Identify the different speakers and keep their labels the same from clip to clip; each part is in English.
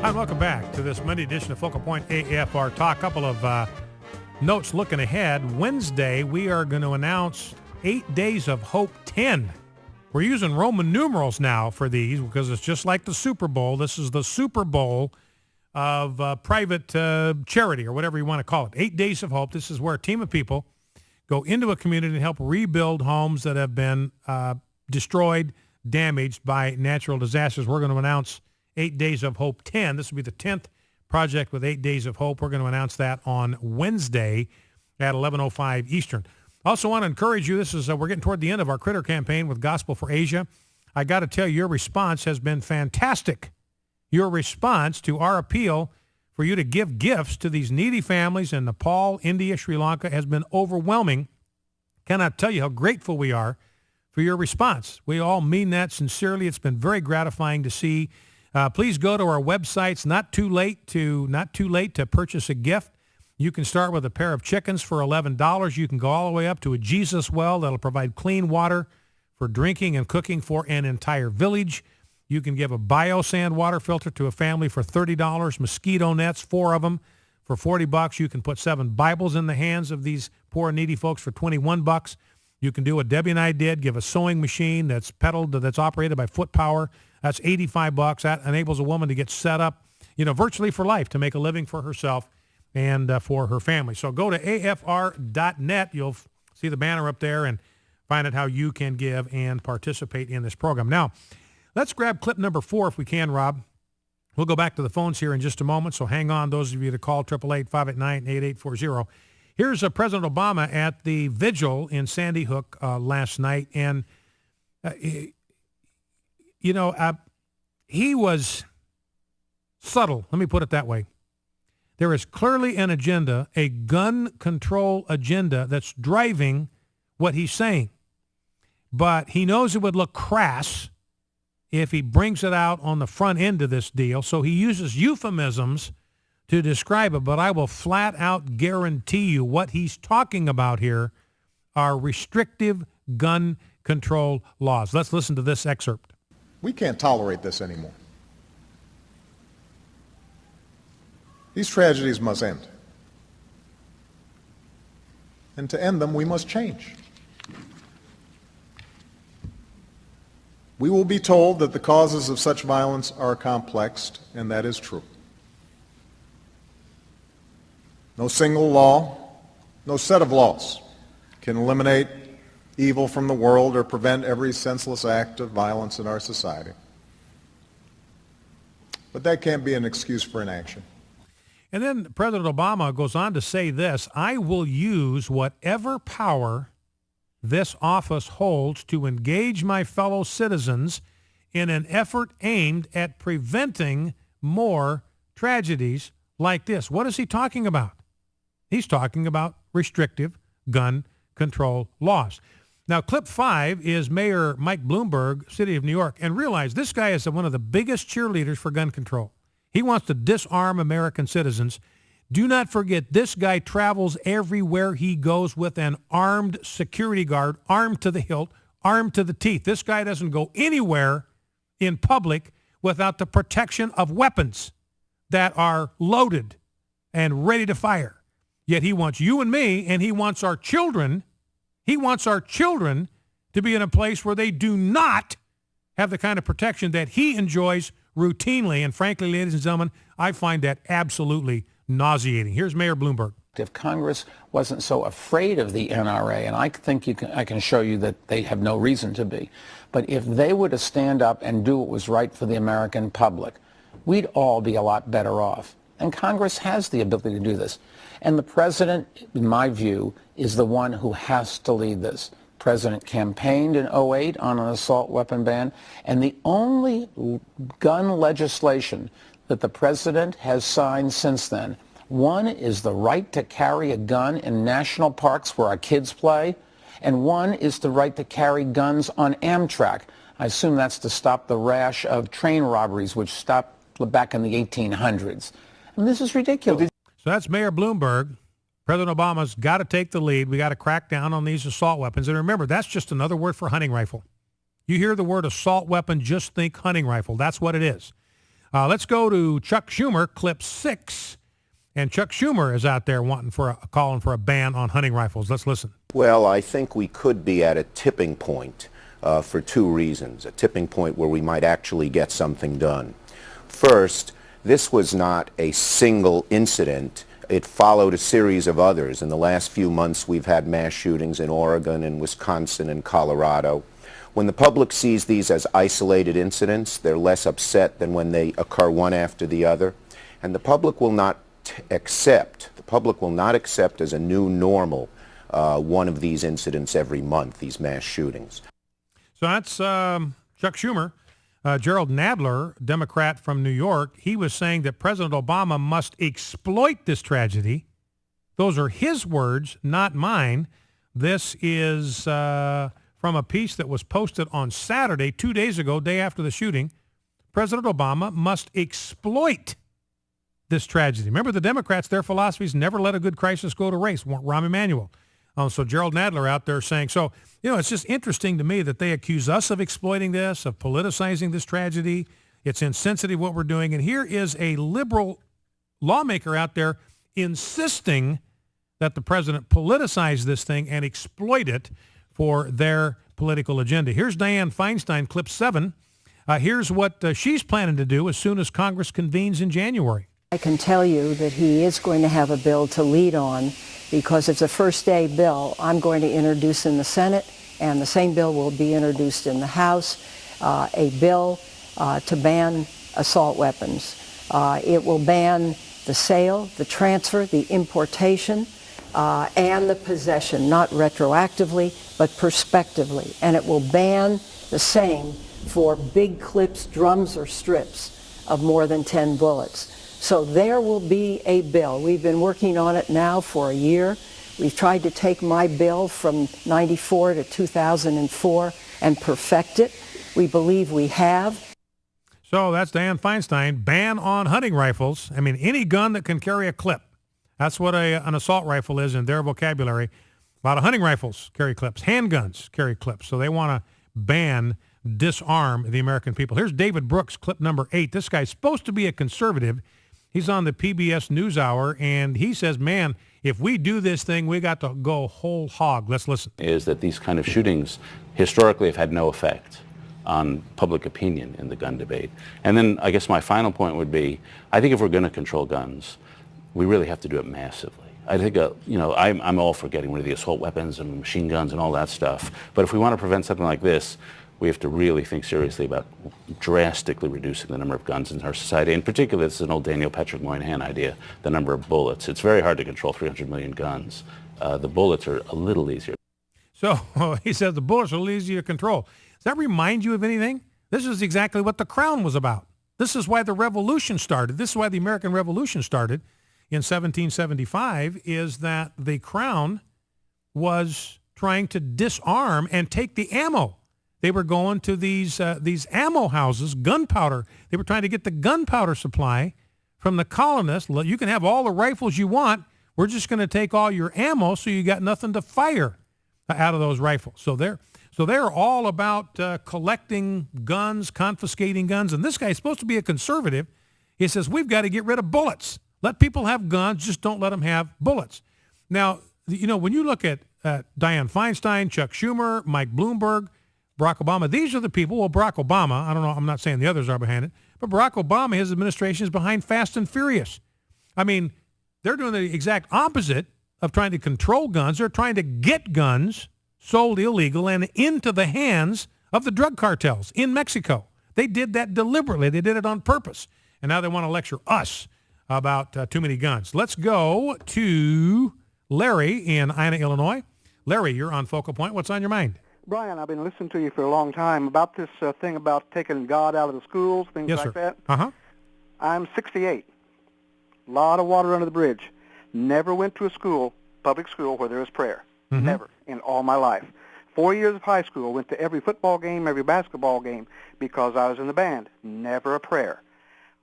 Speaker 1: Hi, welcome back to this Monday edition of Focal Point AFR Talk. Couple of notes looking ahead. Wednesday, we are going to announce 8 Days of Hope 10. We're using Roman numerals now for these because it's just like the Super Bowl. This is the Super Bowl of private charity or whatever you want to call it. 8 Days of Hope. This is where a team of people go into a community and help rebuild homes that have been destroyed, damaged by natural disasters. We're going to announce 8 Days of Hope 10. This will be the 10th project with 8 Days of Hope. We're going to announce that on Wednesday at 11:05 Eastern. Also want to encourage you, this is we're getting toward the end of our Critter campaign with Gospel for Asia. I got to tell you, your response has been fantastic. Your response to our appeal for you to give gifts to these needy families in Nepal, India, Sri Lanka has been overwhelming. Cannot tell you how grateful we are for your response. We all mean that sincerely. It's been very gratifying to see. Please go to our website. It's not too late to purchase a gift. You can start with a pair of chickens for $11. You can go all the way up to a Jesus well that'll provide clean water for drinking and cooking for an entire village. You can give a biosand water filter to a family for $30. Mosquito nets, 4 of them, for $40. You can put 7 Bibles in the hands of these poor needy folks for $21. You can do what Debbie and I did, give a sewing machine that's that's operated by foot power. That's $85. That enables a woman to get set up, virtually for life, to make a living for herself and for her family. So go to afr.net. You'll see the banner up there and find out how you can give and participate in this program. Now, let's grab clip number 4 if we can, Rob. We'll go back to the phones here in just a moment, so hang on, those of you to call 888-589-8840. Here's President Obama at the vigil in Sandy Hook last night, and he was subtle. Let me put it that way. There is clearly an agenda, a gun control agenda that's driving what he's saying. But he knows it would look crass if he brings it out on the front end of this deal. So he uses euphemisms to describe it. But I will flat out guarantee you what he's talking about here are restrictive gun control laws. Let's listen to this excerpt.
Speaker 2: We can't tolerate this anymore. These tragedies must end. And to end them, we must change. We will be told that the causes of such violence are complex, and that is true. No single law, no set of laws can eliminate evil from the world or prevent every senseless act of violence in our society. But that can't be an excuse for inaction.
Speaker 1: And then President Obama goes on to say this: I will use whatever power this office holds to engage my fellow citizens in an effort aimed at preventing more tragedies like this. What is he talking about? He's talking about restrictive gun control laws. Now, clip 5 is Mayor Mike Bloomberg, City of New York. And realize this guy is one of the biggest cheerleaders for gun control. He wants to disarm American citizens. Do not forget, this guy travels everywhere he goes with an armed security guard, armed to the hilt, armed to the teeth. This guy doesn't go anywhere in public without the protection of weapons that are loaded and ready to fire. Yet he wants you and me, and he wants our children to be in a place where they do not have the kind of protection that he enjoys routinely. And frankly, ladies and gentlemen, I find that absolutely nauseating. Here's Mayor Bloomberg.
Speaker 3: If Congress wasn't so afraid of the NRA, and I think I can show you that they have no reason to be, but if they were to stand up and do what was right for the American public, we'd all be a lot better off. And Congress has the ability to do this. And the president, in my view, is the one who has to lead this. The president campaigned in 2008 on an assault weapon ban, and the only gun legislation that the president has signed since then, one is the right to carry a gun in national parks where our kids play, and one is the right to carry guns on Amtrak. I assume that's to stop the rash of train robberies, which stopped back in the 1800s. And this is ridiculous.
Speaker 1: So that's Mayor Bloomberg. President Obama's got to take the lead. We got to crack down on these assault weapons. And remember, that's just another word for hunting rifle. You hear the word assault weapon, just think hunting rifle. That's what it is. Let's go to Chuck Schumer, clip 6. And Chuck Schumer is out there calling for a ban on hunting rifles. Let's listen.
Speaker 4: Well, I think we could be at a tipping point for two reasons. A tipping point where we might actually get something done. First, this was not a single incident. It followed a series of others. In the last few months, we've had mass shootings in Oregon and Wisconsin and Colorado. When the public sees these as isolated incidents, they're less upset than when they occur one after the other. And the public will not accept as a new normal one of these incidents every month, these mass shootings.
Speaker 1: So that's Chuck Schumer. Gerald Nadler, Democrat from New York, he was saying that President Obama must exploit this tragedy. Those are his words, not mine. This is from a piece that was posted on Saturday, 2 days ago, day after the shooting. President Obama must exploit this tragedy. Remember, the Democrats, their philosophy is never let a good crisis go to waste. Rahm Emanuel. So Gerald Nadler out there saying, so, it's just interesting to me that they accuse us of exploiting this, of politicizing this tragedy. It's insensitive what we're doing. And here is a liberal lawmaker out there insisting that the president politicize this thing and exploit it for their political agenda. Here's Dianne Feinstein, clip 7. Here's what she's planning to do as soon as Congress convenes in January.
Speaker 5: I can tell you that he is going to have a bill to lead on because it's a first day bill I'm going to introduce in the Senate, and the same bill will be introduced in the House, a bill to ban assault weapons. It will ban the sale, the transfer, the importation, and the possession, not retroactively, but prospectively. And it will ban the same for big clips, drums, or strips of more than 10 bullets. So there will be a bill. We've been working on it now for a year. We've tried to take my bill from 94 to 2004 and perfect it. We believe we have.
Speaker 1: So that's Dianne Feinstein. Ban on hunting rifles. I mean, any gun that can carry a clip. That's what an assault rifle is in their vocabulary. A lot of hunting rifles carry clips. Handguns carry clips. So they want to disarm the American people. Here's David Brooks, clip number 8. This guy's supposed to be a conservative. He's on the PBS NewsHour, and he says, man, if we do this thing, we got to go whole hog. Let's listen.
Speaker 6: Is that these kind of shootings historically have had no effect on public opinion in the gun debate. And then I guess my final point would be, I think if we're going to control guns, we really have to do it massively. I think, I'm all for getting rid of the assault weapons and machine guns and all that stuff. But if we want to prevent something like this, we have to really think seriously about drastically reducing the number of guns in our society. In particular, this is an old Daniel Patrick Moynihan idea, the number of bullets. It's very hard to control 300 million guns. The bullets are a little easier.
Speaker 1: So he says the bullets are a little easier to control. Does that remind you of anything? This is exactly what the Crown was about. This is why the Revolution started. This is why the American Revolution started in 1775, is that the Crown was trying to disarm and take the ammo. They were going to these ammo houses, gunpowder. They were trying to get the gunpowder supply from the colonists. You can have all the rifles you want. We're just going to take all your ammo so you got nothing to fire out of those rifles. So they're all about collecting guns, confiscating guns. And this guy's supposed to be a conservative. He says, we've got to get rid of bullets. Let people have guns, just don't let them have bullets. Now, when you look at Dianne Feinstein, Chuck Schumer, Mike Bloomberg, Barack Obama, these are the people. Well, Barack Obama, I don't know, I'm not saying the others are behind it, but Barack Obama, his administration is behind Fast and Furious. I mean, they're doing the exact opposite of trying to control guns. They're trying to get guns sold illegal and into the hands of the drug cartels in Mexico. They did that deliberately. They did it on purpose. And now they want to lecture us about too many guns. Let's go to Larry in Ina, Illinois. Larry, you're on Focal Point. What's on your mind?
Speaker 7: Brian, I've been listening to you for a long time about this thing about taking God out of the schools, things
Speaker 1: Yes,
Speaker 7: like
Speaker 1: sir.
Speaker 7: that.
Speaker 1: Uh-huh.
Speaker 7: I'm 68. A lot of water under the bridge. Never went to a school, public school, where there was prayer.
Speaker 1: Mm-hmm.
Speaker 7: Never in all my life. 4 years of high school, went to every football game, every basketball game because I was in the band. Never a prayer.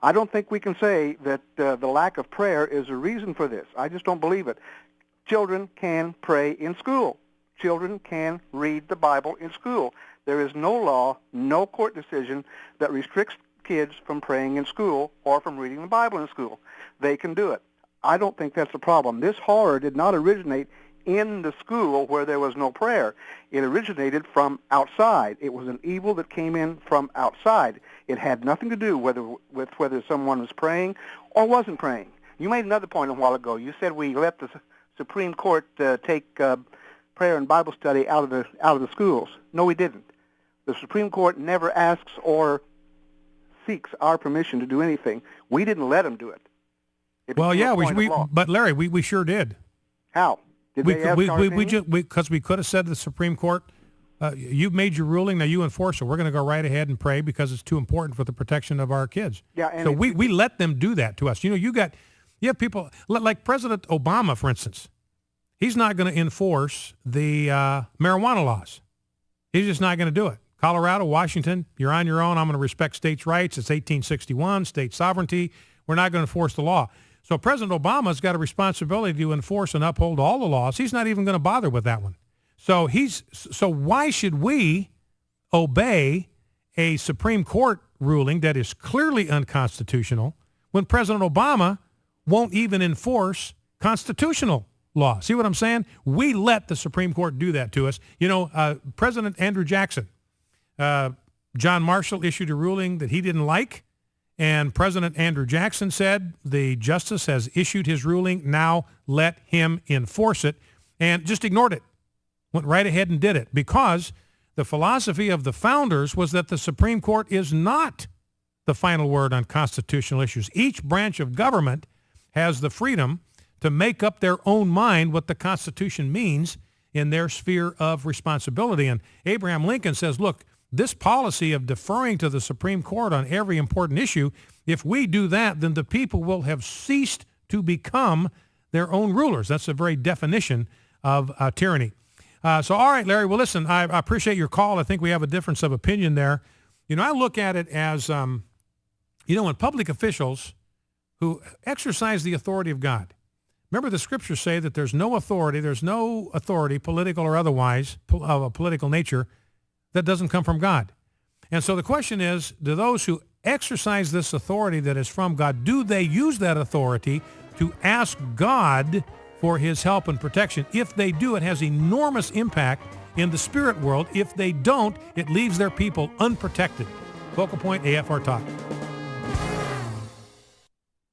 Speaker 7: I don't think we can say that the lack of prayer is a reason for this. I just don't believe it. Children can pray in school. Children can read the Bible in school. There is no law, no court decision that restricts kids from praying in school or from reading the Bible in school. They can do it. I don't think that's a problem. This horror did not originate in the school where there was no prayer. It originated from outside. It was an evil that came in from outside. It had nothing to do with whether someone was praying or wasn't praying. You made another point a while ago. You said we let the Supreme Court take prayer and Bible study out of the schools. No, we didn't. The Supreme Court never asks or seeks our permission to do anything. We didn't let them do it.
Speaker 1: Well, yeah, but Larry, we sure did.
Speaker 7: How? Did they ask our opinion?
Speaker 1: Because we could have said to the Supreme Court, you've made your ruling, now you enforce it. We're going to go right ahead and pray because it's too important for the protection of our kids.
Speaker 7: Yeah, and
Speaker 1: so we let them do that to us. You know, you have people like President Obama, for instance. He's not going to enforce the marijuana laws. He's just not going to do it. Colorado, Washington, you're on your own. I'm going to respect states' rights. It's 1861, state sovereignty. We're not going to enforce the law. So President Obama's got a responsibility to enforce and uphold all the laws. He's not even going to bother with that one. So why should we obey a Supreme Court ruling that is clearly unconstitutional when President Obama won't even enforce constitutional law? See what I'm saying? We let the Supreme Court do that to us. You know, President Andrew Jackson, John Marshall issued a ruling that he didn't like. And President Andrew Jackson said, the justice has issued his ruling, now let him enforce it, and just ignored it. Went right ahead and did it because the philosophy of the founders was that the Supreme Court is not the final word on constitutional issues. Each branch of government has the freedom to make up their own mind what the Constitution means in their sphere of responsibility. And Abraham Lincoln says, look, this policy of deferring to the Supreme Court on every important issue, if we do that, then the people will have ceased to become their own rulers. That's the very definition of tyranny. So, all right, Larry, well, listen, I appreciate your call. I think we have a difference of opinion there. You know, I look at it as, when public officials who exercise the authority of God, remember the scriptures say that there's no authority, political or otherwise, of a political nature, that doesn't come from God. And so the question is, do those who exercise this authority that is from God, do they use that authority to ask God for his help and protection? If they do, it has enormous impact in the spirit world. If they don't, it leaves their people unprotected. Focal Point AFR Talk.